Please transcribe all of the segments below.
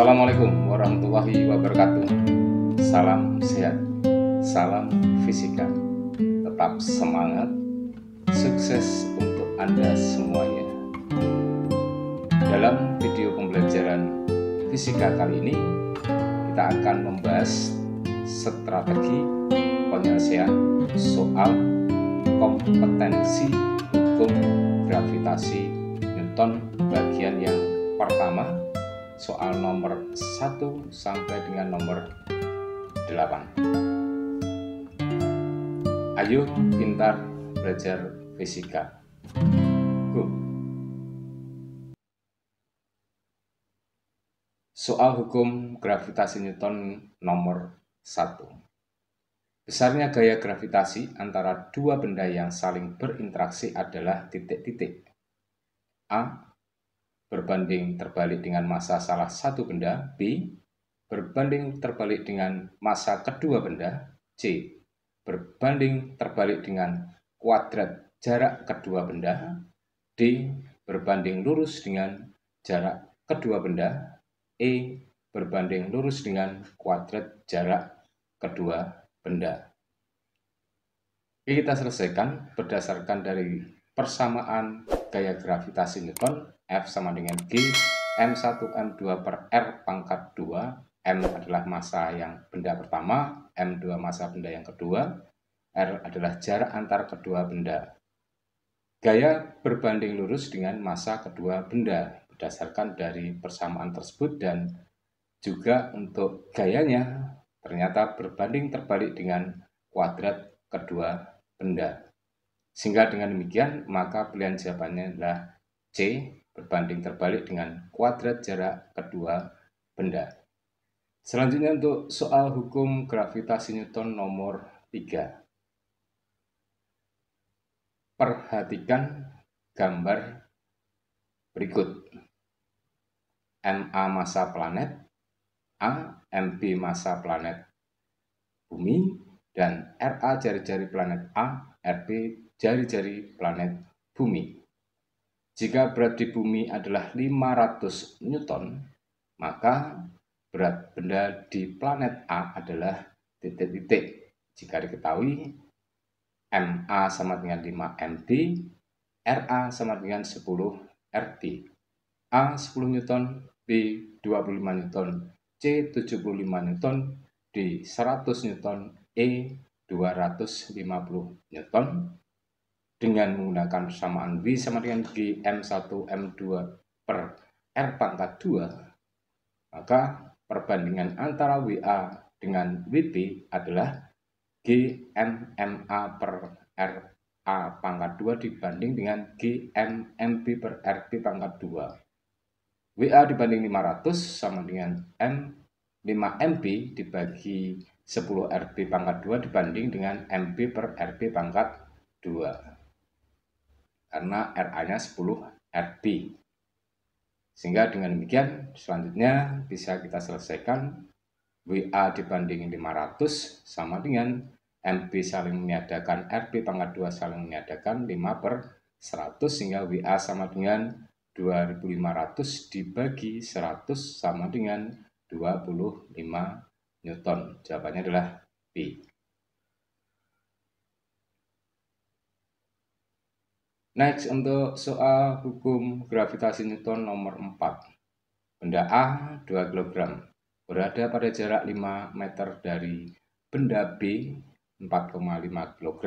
Assalamualaikum warahmatullahi wabarakatuh. Salam sehat, salam fisika. Tetap semangat, sukses untuk Anda semuanya. Dalam video pembelajaran fisika kali ini, kita akan membahas strategi penyelesaian soal kompetensi hukum gravitasi Newton bagian yang pertama, soal nomor 1 sampai dengan nomor 8. Ayo pintar belajar fisika. Go. Soal hukum gravitasi Newton nomor 1. Besarnya gaya gravitasi antara dua benda yang saling berinteraksi adalah titik-titik. A. Berbanding terbalik dengan massa salah satu benda. B. Berbanding terbalik dengan massa kedua benda. C. Berbanding terbalik dengan kuadrat jarak kedua benda. D. Berbanding lurus dengan jarak kedua benda. E. Berbanding lurus dengan kuadrat jarak kedua benda. Oke, kita selesaikan berdasarkan dari persamaan gaya gravitasi Newton. F sama dengan G, M1 M2 per R pangkat 2. M adalah massa yang benda pertama, M2 massa benda yang kedua, R adalah jarak antar kedua benda. Gaya berbanding lurus dengan massa kedua benda berdasarkan dari persamaan tersebut, dan juga untuk gayanya ternyata berbanding terbalik dengan kuadrat kedua benda. Sehingga dengan demikian maka pilihan jawabannya adalah C, berbanding terbalik dengan kuadrat jarak kedua benda. Selanjutnya untuk soal hukum gravitasi Newton nomor 3. Perhatikan gambar berikut. MA massa planet, A, MB massa planet bumi, dan RA jari-jari planet A, RB jari-jari planet bumi. Jika berat di bumi adalah 500 Newton, maka berat benda di planet A adalah titik-titik. Jika diketahui MA sama dengan 5 MB, RA sama dengan 10 RB. A 10 Newton, B 25 Newton, C 75 Newton, D 100 Newton, E 250 Newton. Dengan menggunakan persamaan V sama dengan G M1 M2 per R pangkat 2, maka perbandingan antara WA dengan WB adalah G M MA per R A pangkat 2 dibanding dengan G M MB per RB pangkat 2. WA dibanding 500 sama dengan 5 MB dibagi 10 RB pangkat 2 dibanding dengan MB per RB pangkat 2. Karena RA-nya 10 RB. Sehingga dengan demikian selanjutnya bisa kita selesaikan WA dibanding 500 sama dengan MB saling meniadakan RB pangkat 2 saling meniadakan 5 per 100, sehingga WA sama dengan 2500 dibagi 100 sama dengan 25 Newton. Jawabannya adalah B. Next, untuk soal hukum gravitasi Newton nomor 4. Benda A 2 kg berada pada jarak 5 meter dari benda B 4,5 kg,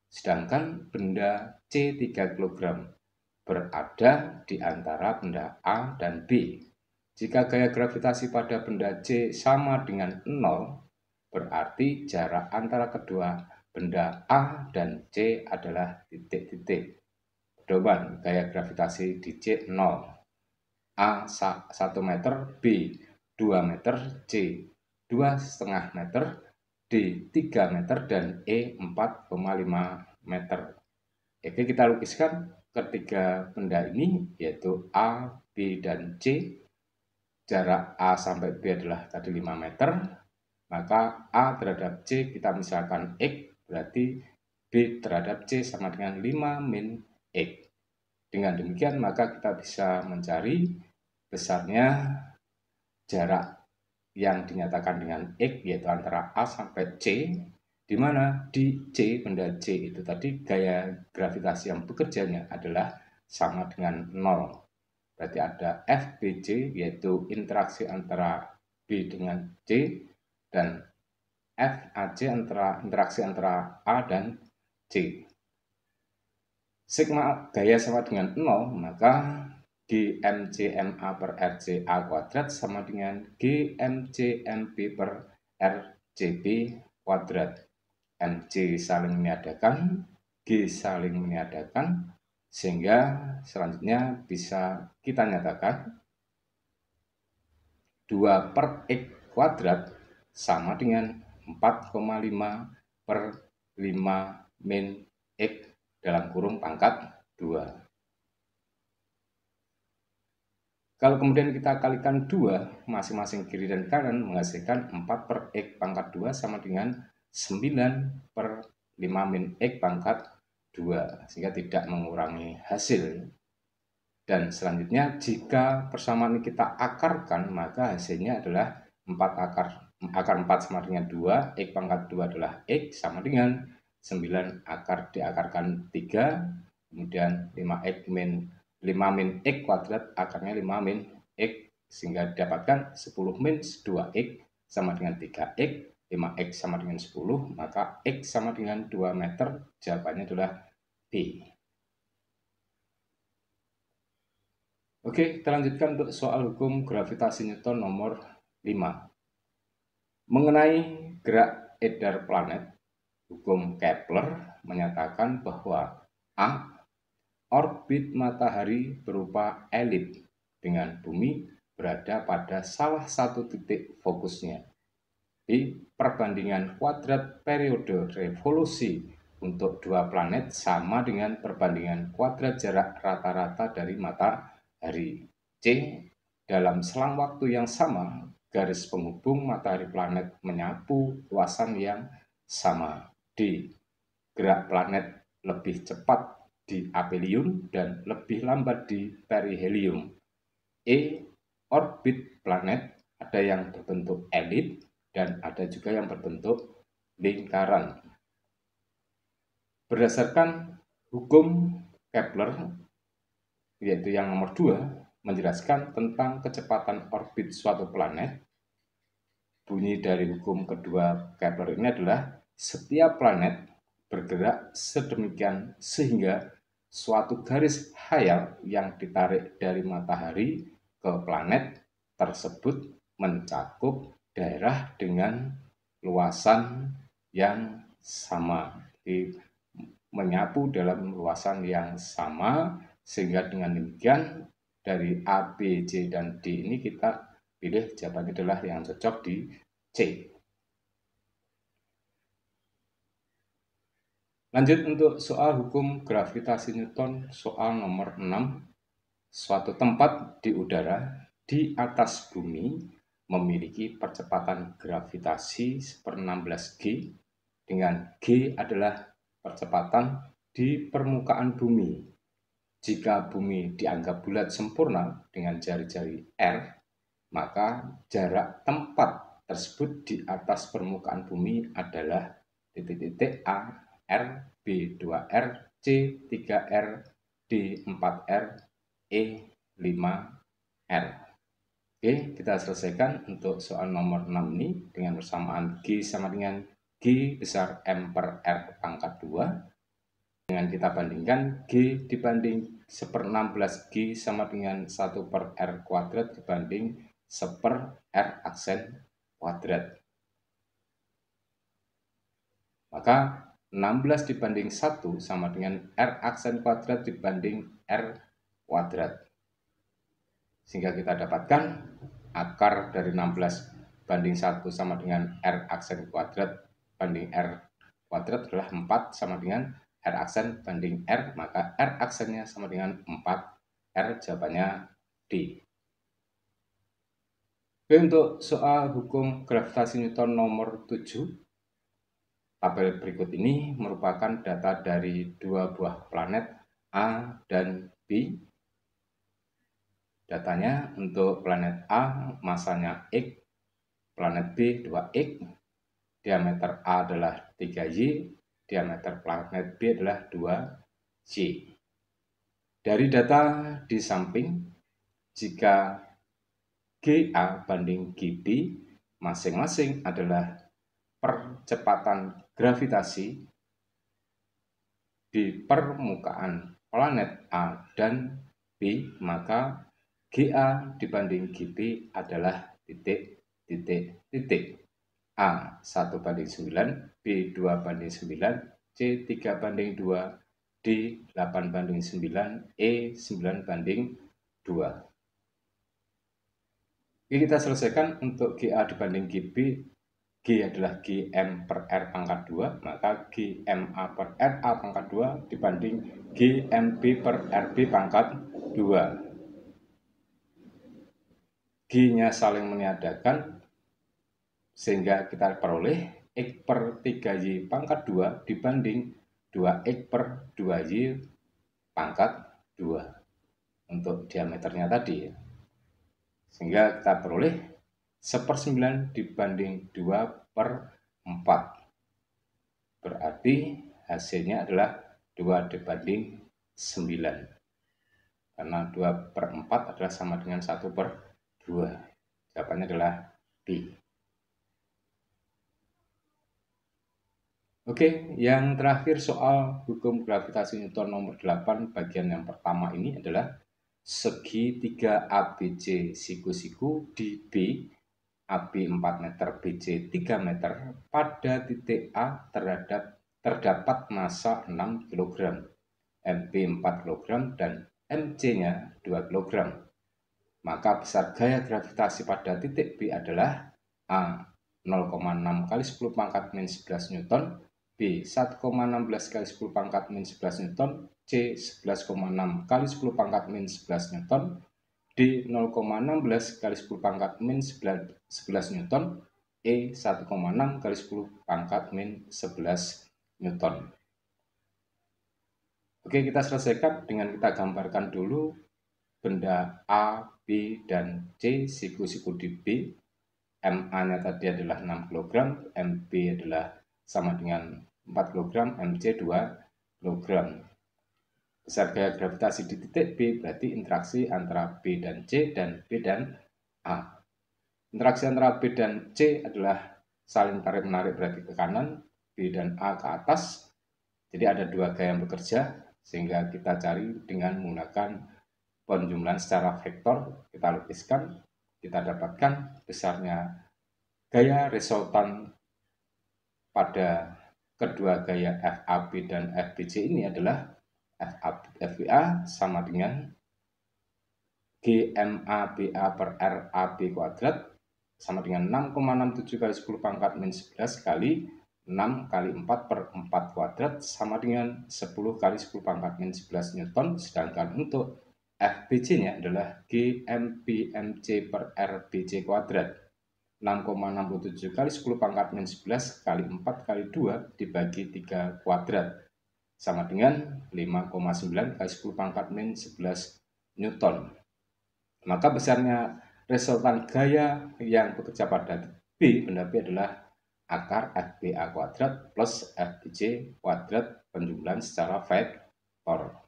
sedangkan benda C 3 kg berada di antara benda A dan B. Jika gaya gravitasi pada benda C sama dengan 0, berarti jarak antara kedua benda A dan C adalah titik-titik. Pedoman gaya gravitasi di C 0. A 1 meter, B 2 meter, C 2,5 meter, D 3 meter, dan E 4,5 meter. Oke, kita lukiskan ketiga benda ini, yaitu A, B, dan C. Jarak A sampai B adalah tadi 5 meter. Maka A terhadap C kita misalkan X, berarti B terhadap C sama dengan 5 min X. Dengan demikian maka kita bisa mencari besarnya jarak yang dinyatakan dengan X, yaitu antara A sampai C, di mana di C, benda C itu tadi gaya gravitasi yang bekerjanya adalah sama dengan 0. Berarti ada FBC, yaitu interaksi antara B dengan C, dan FAC, interaksi antara A dan C. Sigma gaya sama dengan 0, maka GMCMA per RCA kuadrat sama dengan GMCMB per RCB kuadrat. MC saling meniadakan, G saling meniadakan, sehingga selanjutnya bisa kita nyatakan 2 per X kuadrat sama dengan 4,5 per 5 min X dalam kurung pangkat 2. Kalau kemudian kita kalikan 2, masing-masing kiri dan kanan menghasilkan 4 per X pangkat 2 sama dengan 9 per 5 min X pangkat 2, sehingga tidak mengurangi hasil. Dan selanjutnya jika persamaan ini kita akarkan, maka hasilnya adalah 4 akar 4 sama dengan 2, X pangkat 2 adalah X sama dengan 9 akar diakarkan 3, kemudian 5 min X kuadrat akarnya 5 min X, sehingga didapatkan 10 min 2X sama dengan 3X, 5X sama dengan 10, maka X sama dengan 2 meter, jawabannya adalah B. Oke, kita lanjutkan untuk soal hukum gravitasi Newton nomor 5. Mengenai gerak edar planet, hukum Kepler menyatakan bahwa A. Orbit matahari berupa elip dengan bumi berada pada salah satu titik fokusnya. B. Perbandingan kuadrat periode revolusi untuk dua planet sama dengan perbandingan kuadrat jarak rata-rata dari matahari. C. Dalam selang waktu yang sama, garis penghubung matahari planet menyapu luasan yang sama. D. Gerak planet lebih cepat di aphelion dan lebih lambat di perihelion. E. Orbit planet ada yang berbentuk elip dan ada juga yang berbentuk lingkaran. Berdasarkan hukum Kepler, yaitu yang nomor 2, menjelaskan tentang kecepatan orbit suatu planet. Bunyi dari hukum kedua Kepler ini adalah setiap planet bergerak sedemikian sehingga suatu garis khayal yang ditarik dari matahari ke planet tersebut mencakup daerah dengan luasan yang sama. Jadi, menyapu dalam luasan yang sama, sehingga dengan demikian dari A, B, C, dan D ini kita pilih jawabannya adalah yang cocok di C. Lanjut untuk soal hukum gravitasi Newton, soal nomor 6. Suatu tempat di udara di atas bumi memiliki percepatan gravitasi 1/16 G, dengan G adalah percepatan di permukaan bumi. Jika bumi dianggap bulat sempurna dengan jari-jari R, maka jarak tempat tersebut di atas permukaan bumi adalah titik-titik A, R, B, 2R, C, 3R, D, 4R, E, 5R. Oke, kita selesaikan untuk soal nomor 6 ini dengan persamaan G sama dengan G besar M per R pangkat 2. Dengan kita bandingkan G dibanding 1/16 G sama dengan 1 per R kuadrat dibanding 1 per R aksen kuadrat. Maka 16 dibanding 1 sama dengan R aksen kuadrat dibanding R kuadrat. Sehingga kita dapatkan akar dari 16 banding 1 sama dengan R aksen kuadrat banding R kuadrat adalah 4 sama dengan R aksen banding R, maka R aksennya sama dengan 4R, jawabannya D. Oke, untuk soal hukum gravitasi Newton nomor 7. Tabel berikut ini merupakan data dari dua buah planet A dan B. Datanya untuk planet A masanya X, planet B 2X, diameter A adalah 3Y, diameter planet B adalah 2Y. Dari data di samping, jika GA banding GB masing-masing adalah percepatan gravitasi di permukaan planet A dan B, maka GA dibanding GB adalah titik. A 1/9, B 2/9, C 3/2, D 8/9, E 9/2. Oke, kita selesaikan untuk GA dibanding GB. G adalah GM per R pangkat 2, maka GMA per RA pangkat 2 dibanding GMB per RB pangkat 2. G-nya saling meniadakan, sehingga kita peroleh X per 3Y pangkat 2 dibanding 2X per 2Y pangkat 2 untuk diameternya tadi. Sehingga kita peroleh 1/9 dibanding 2/4. Berarti hasilnya adalah 2/9. Karena 2/4 adalah sama dengan 1/2. Jawabannya adalah B. Oke, yang terakhir soal hukum gravitasi Newton nomor 8 bagian yang pertama ini adalah segi 3 ABC siku-siku di B, AB 4 meter, BC 3 meter, pada titik A terdapat massa 6 kg, MB 4 kg, dan MC-nya 2 kg. Maka besar gaya gravitasi pada titik B adalah A 0,6 kali 10 pangkat min 11 Newton, B 1,16 kali 10 pangkat min 11 Newton, C 11,6 kali 10 pangkat min 11 Newton, D 0,16 kali 10 pangkat min 11 Newton, E 1,6 kali 10 pangkat min 11 Newton. Oke, kita selesaikan dengan kita gambarkan dulu benda A, B, dan C siku-siku di B. MA-nya tadi adalah 6 kg, MB adalah sama dengan 4 kg, MC 2 kg. Besar gaya gravitasi di titik B berarti interaksi antara B dan C dan B dan A. Interaksi antara B dan C adalah saling tarik-menarik berarti ke kanan, B dan A ke atas. Jadi ada dua gaya yang bekerja, sehingga kita cari dengan menggunakan penjumlahan secara vektor. Kita lukiskan, kita dapatkan besarnya gaya resultan pada kedua gaya FAB dan FBC ini adalah FBA sama dengan GMABA per RAB kuadrat sama dengan 6,67 kali 10 pangkat min 11 kali 6 kali 4 per 4 kuadrat sama dengan 10 kali 10 pangkat min 11 Newton. Sedangkan untuk FBC-nya adalah GMBMC per RBC kuadrat 6,67 kali 10 pangkat min 11 kali 4 kali 2 dibagi 3 kuadrat sama dengan 5,9 kali 10 pangkat min 11 Newton. Maka besarnya resultan gaya yang bekerja pada B, benda B adalah akar FBA kuadrat plus FBC kuadrat penjumlahan secara vektor.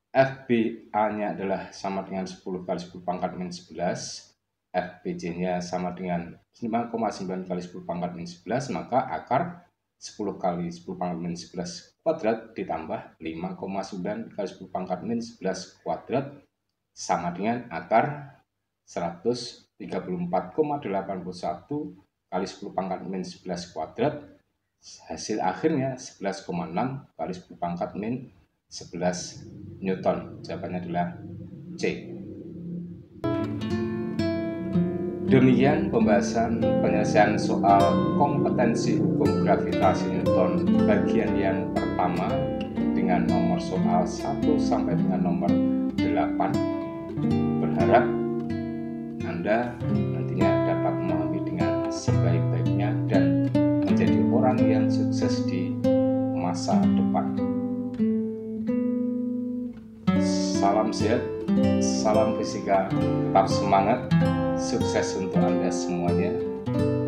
FBA-nya adalah sama dengan 10 kali 10 pangkat min 11, FBC-nya sama dengan 5,9 kali 10 pangkat min 11, maka akar 10 kali 10 pangkat min 11 kuadrat ditambah 5,9 kali 10 pangkat min 11 kuadrat sama dengan akar 134,81 kali 10 pangkat min 11 kuadrat. Hasil akhirnya 11,6 kali 10 pangkat min 11 Newton. Jawabannya adalah C. Demikian pembahasan penyelesaian soal kompetensi hukum gravitasi Newton bagian yang pertama dengan nomor soal 1 sampai dengan nomor 8. Berharap Anda nantinya dapat memahami dengan sebaik-baiknya dan menjadi orang yang sukses di masa depan. Salam salam sehat, salam fisika, tetap semangat, sukses untuk Anda semuanya.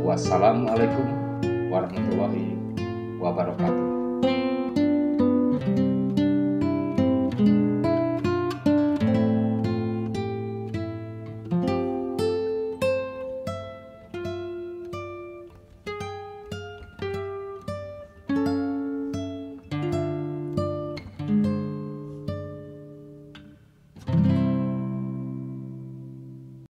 Wassalamualaikum warahmatullahi wabarakatuh.